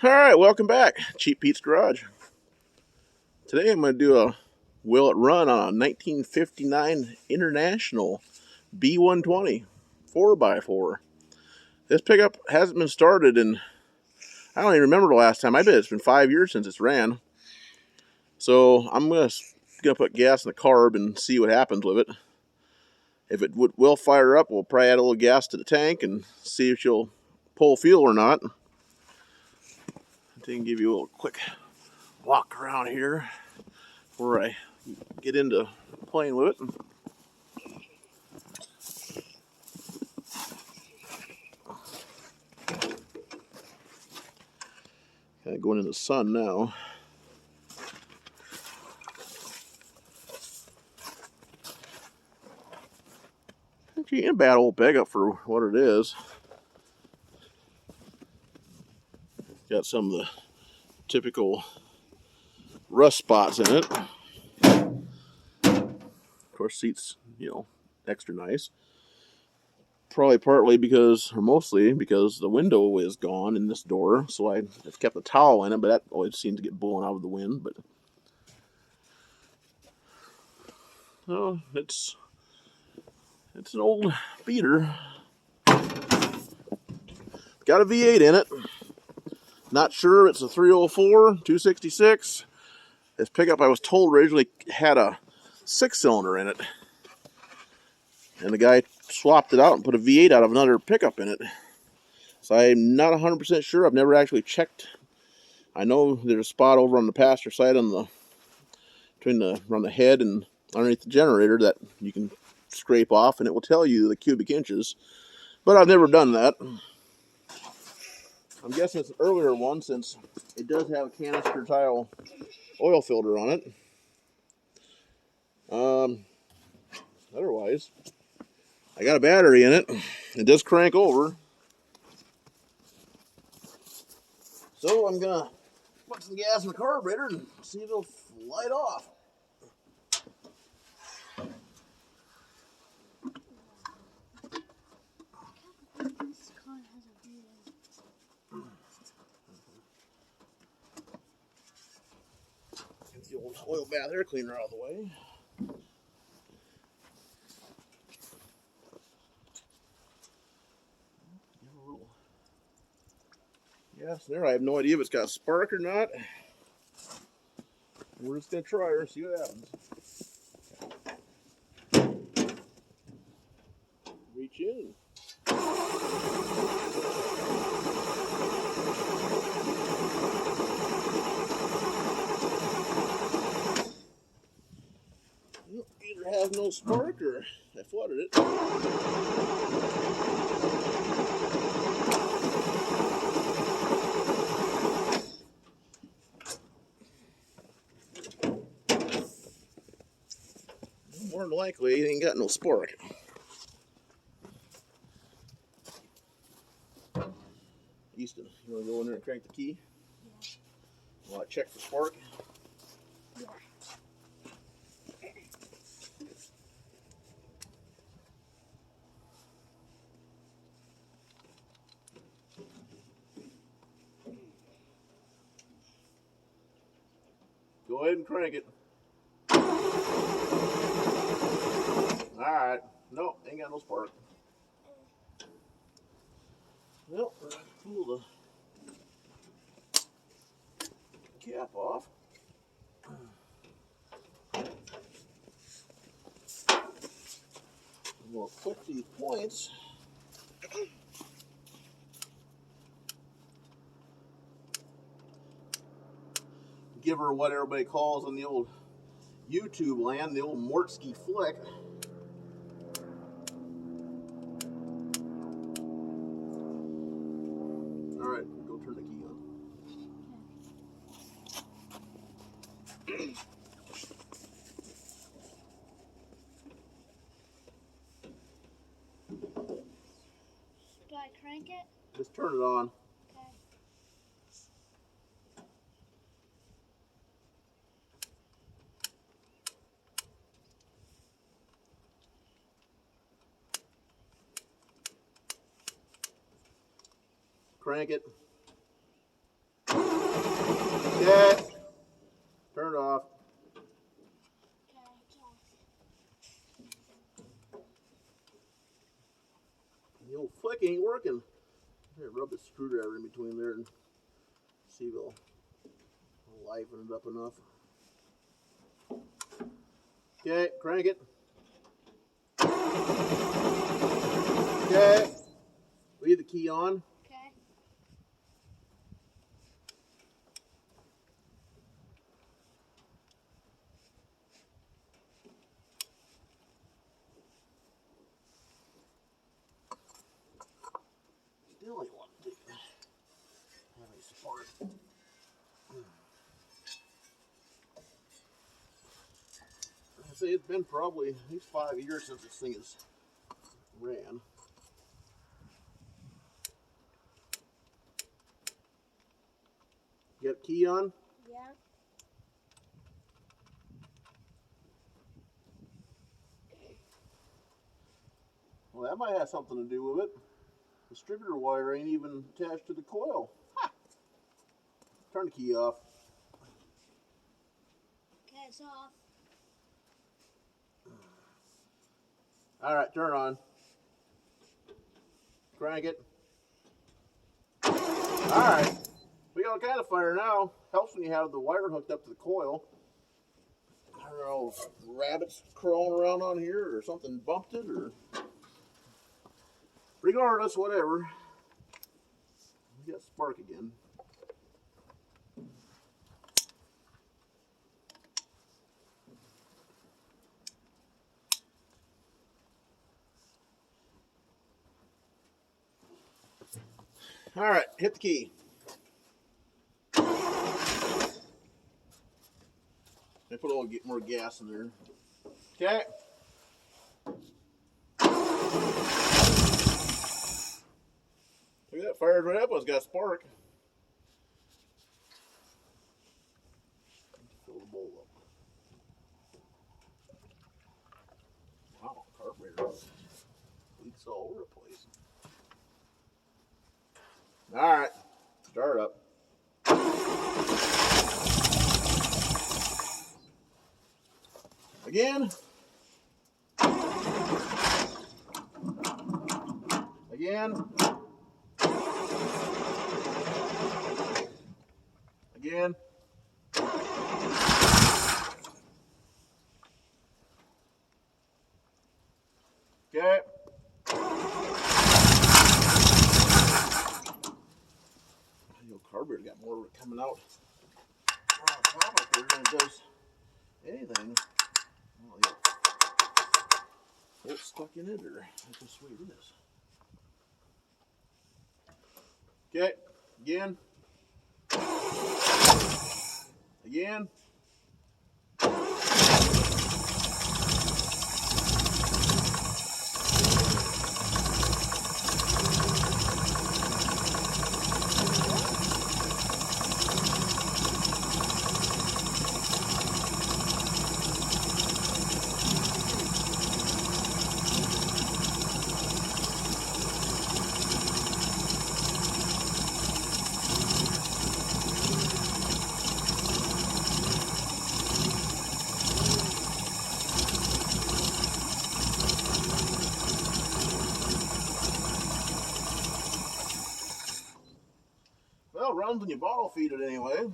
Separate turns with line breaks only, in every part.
Alright, welcome back. Cheap Pete's Garage. Today I'm going to do a will it run on a 1959 International B120 4x4. This pickup hasn't been started in, I don't even remember the last time. I bet it's been 5 years since it's ran. So I'm going to put gas in the carb and see what happens with it. If it will fire up, we'll probably add a little gas to the tank and see if she'll pull fuel or not. I can give you a little quick walk around here before I get into playing with it. Kind of going in the sun now. Actually, ain't a bad old pickup for what it is. Got some of the typical rust spots in it. Of course, seats, extra nice. Probably partly because, or mostly because the window is gone in this door, so I've kept a towel in it, but that always seems to get blown out of the wind. But it's an old beater. Got a V8 in it. Not sure it's a 304, 266. This pickup, I was told, originally had a 6-cylinder in it. And the guy swapped it out and put a V8 out of another pickup in it. So I'm not 100% sure. I've never actually checked. I know there's a spot over on the passenger side around the head and underneath the generator that you can scrape off, and it will tell you the cubic inches. But I've never done that. I'm guessing it's an earlier one since it does have a canister style oil filter on it. Otherwise, I got a battery in it. It does crank over. So I'm going to put some gas in the carburetor and see if it'll light off. Get the old oil bath air cleaner out of the way. Yes, there. I have no idea if it's got a spark or not. We're just going to try her and see what happens. Reach in. Either has no spark or I flooded it. More than likely, it ain't got no spark. Easton, you want to go in there and crank the key? Yeah. Want to check for spark? Yeah. Go ahead and crank it. Alright. Nope, ain't got no spark. Well, pull the cap off. We'll clip these points. Give her what everybody calls on the old YouTube land, the old Mortsky flick. Alright, go turn the key on.
Do I crank it?
Just turn it on.
Okay.
Crank it. Okay. Turn it off.
Okay, it's off.
The old flick ain't working. Here, rub the screwdriver in between there and see if it'll liven it up enough. Okay, crank it. Okay. Leave the key on.
Okay.
Still ain't want to have a spark. I say it's been probably at least 5 years since this thing has ran. You got a key on?
Yeah.
Well, that might have something to do with it. The distributor wire ain't even attached to the coil. Ha! Turn the key off.
Okay, it's off.
All right, turn it on. Crank it. All right, we got all kind of fire now. Helps when you have the wire hooked up to the coil. I don't know if rabbits crawling around on here or something bumped it or regardless, whatever. We got spark again. All right, hit the key. I put a little more gas in there. Okay. Look at that, fired right up. It's got a spark. Fill the bowl up. Wow, carburetor leaks all over the place. All right, start up. Again. Again. Again. Okay. The carburetor got more of it coming out on top of there than it does anything. Oh, yeah. It's stuck in it, or that's just the way it is. Okay. Again. Again. Well, runs when you bottle feed it anyway.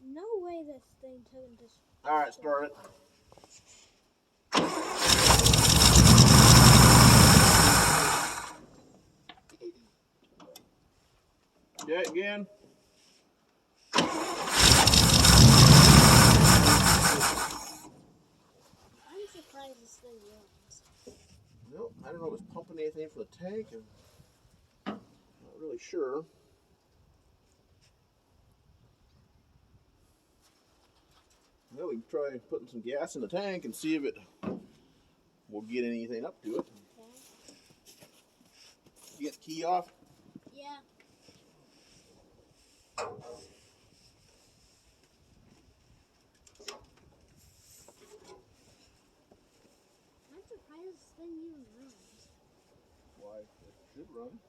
No way this thing took this.
All right, start it. Okay, again.
I'm surprised this thing runs.
Nope, I don't know if it's pumping anything from the tank. I'm not really sure. Well, we can try putting some gas in the tank and see if it will get anything up to it.
Okay.
You get the key off?
Yeah. I'm surprised this thing even runs.
Why, it should run.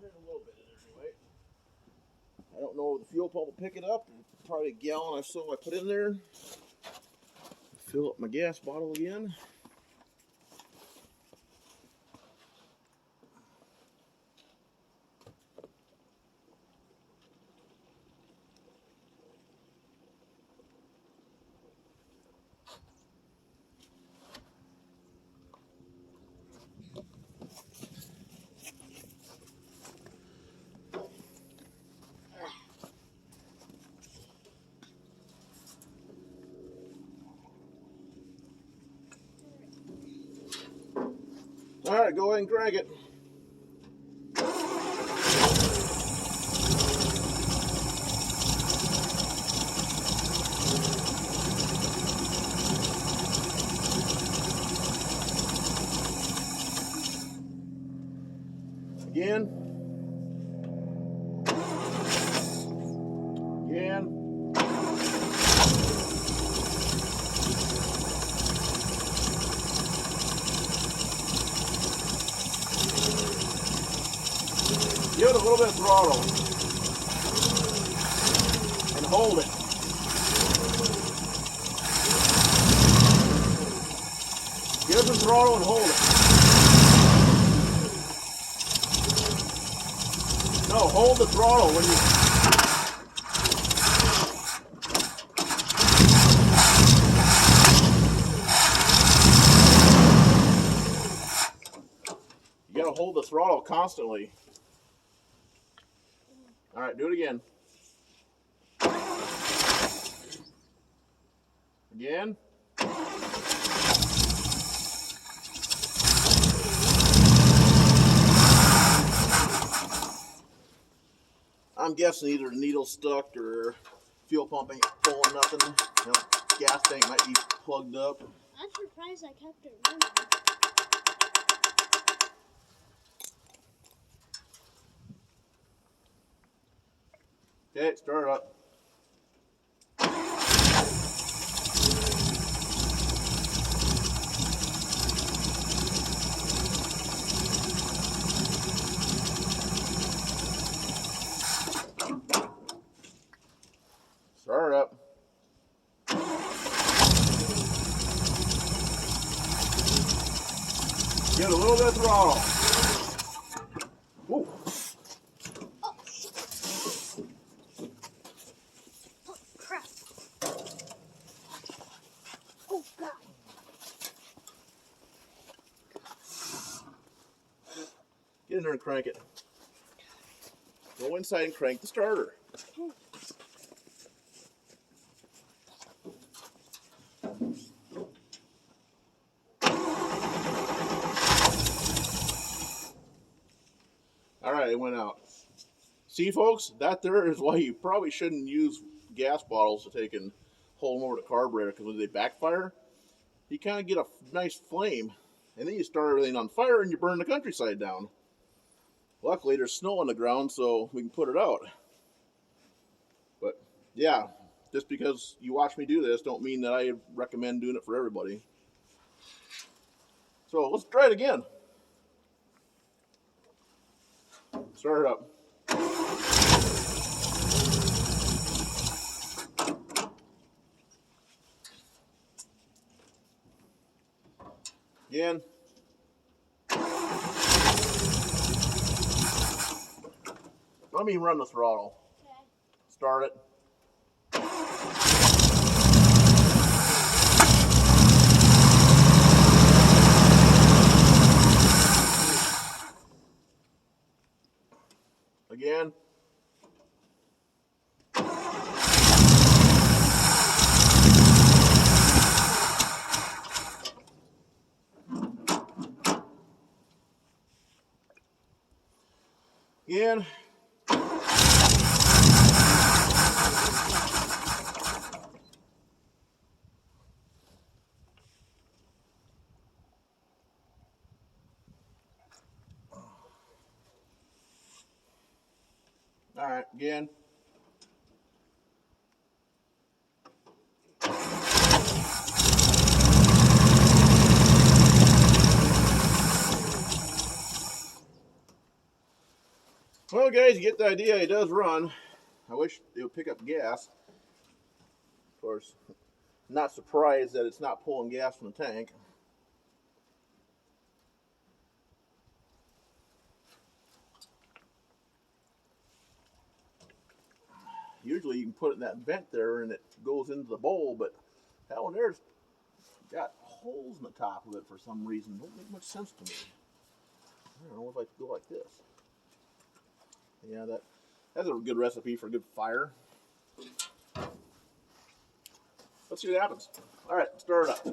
There's a little bit in there anyway. I don't know if the fuel pump will pick it up. Probably a gallon or so I put in there. Fill up my gas bottle again. All right, go ahead and crank it. Again. Again. Give it a little bit of throttle and hold it. Give it some throttle and hold it. No, hold the throttle when you... You gotta hold the throttle constantly. All right, do it again. Again. I'm guessing either the needle's stuck or fuel pump ain't pulling nothing. You know, gas tank might be plugged up.
I'm surprised I kept it running.
Okay, start it up. Start it up. Give it a little bit of throttle. Woo.
Oh, crap. Oh, God.
Get in there and crank it. Go inside and crank the starter. All right, it went out. See, folks, that there is why you probably shouldn't use gas bottles to take and hold them over the carburetor, because when they backfire, you kind of get a nice flame, and then you start everything on fire and you burn the countryside down. Luckily, there's snow on the ground, so we can put it out. But yeah, just because you watch me do this, don't mean that I recommend doing it for everybody. So let's try it again. Start it up. Again. Let me run the throttle.
Okay.
Start it. Again. Again. All right, again. Well, guys, you get the idea. It does run. I wish it would pick up gas. Of course, not surprised that it's not pulling gas from the tank. Usually you can put it in that vent there and it goes into the bowl, but that one there's got holes in the top of it for some reason. Don't make much sense to me. I don't know if I could go like this. Yeah, that's a good recipe for a good fire. Let's see what happens. All right, start it up.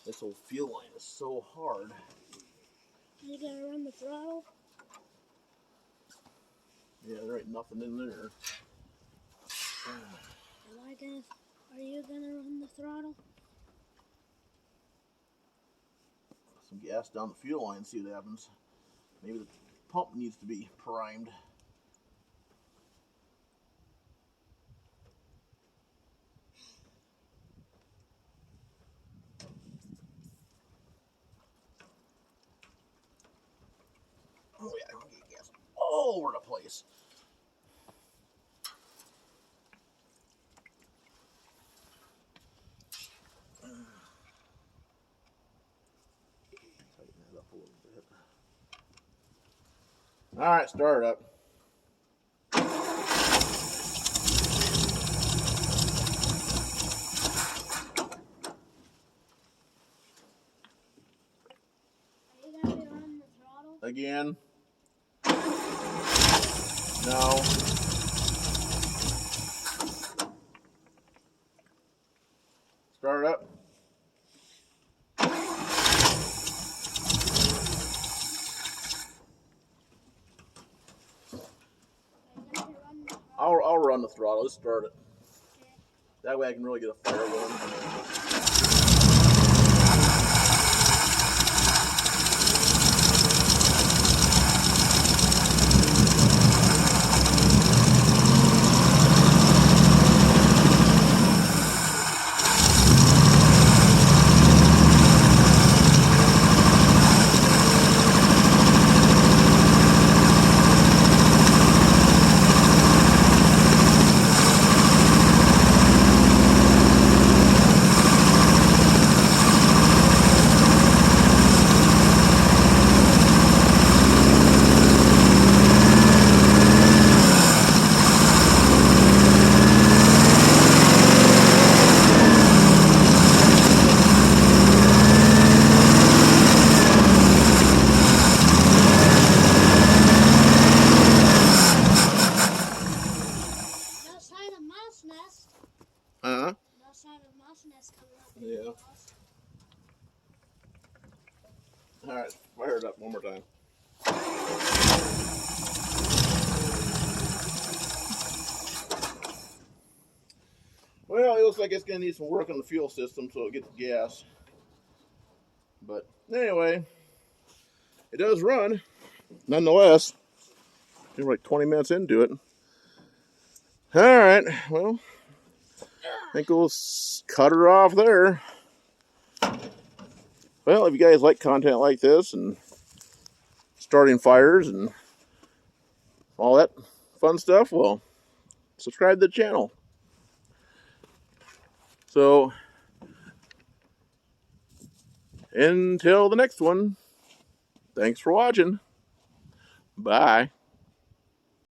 This old fuel line is so hard.
You gotta run the throttle?
Yeah, there ain't nothing in there.
Are you gonna run the throttle?
Some gas down the fuel line, see what happens. Maybe the pump needs to be primed. Oh yeah, I don't get gas all over the place. Tighten that up a little bit. All right, start it up.
Are you gonna be running the throttle?
Again. No. Start it up. I'll run the throttle. Let's start it.
Okay.
That way I can really get a fire going.
No sign of mouse nest.
Uh-huh.
No sign of mouse nest coming up.
Yeah. All right, fire it up one more time. Well, it looks like it's going to need some work on the fuel system so it gets gas. But anyway, it does run, nonetheless. We're like 20 minutes into it. All right, well, I think we'll cut her off there. Well, if you guys like content like this and starting fires and all that fun stuff, well, subscribe to the channel. So, until the next one, thanks for watching. Bye.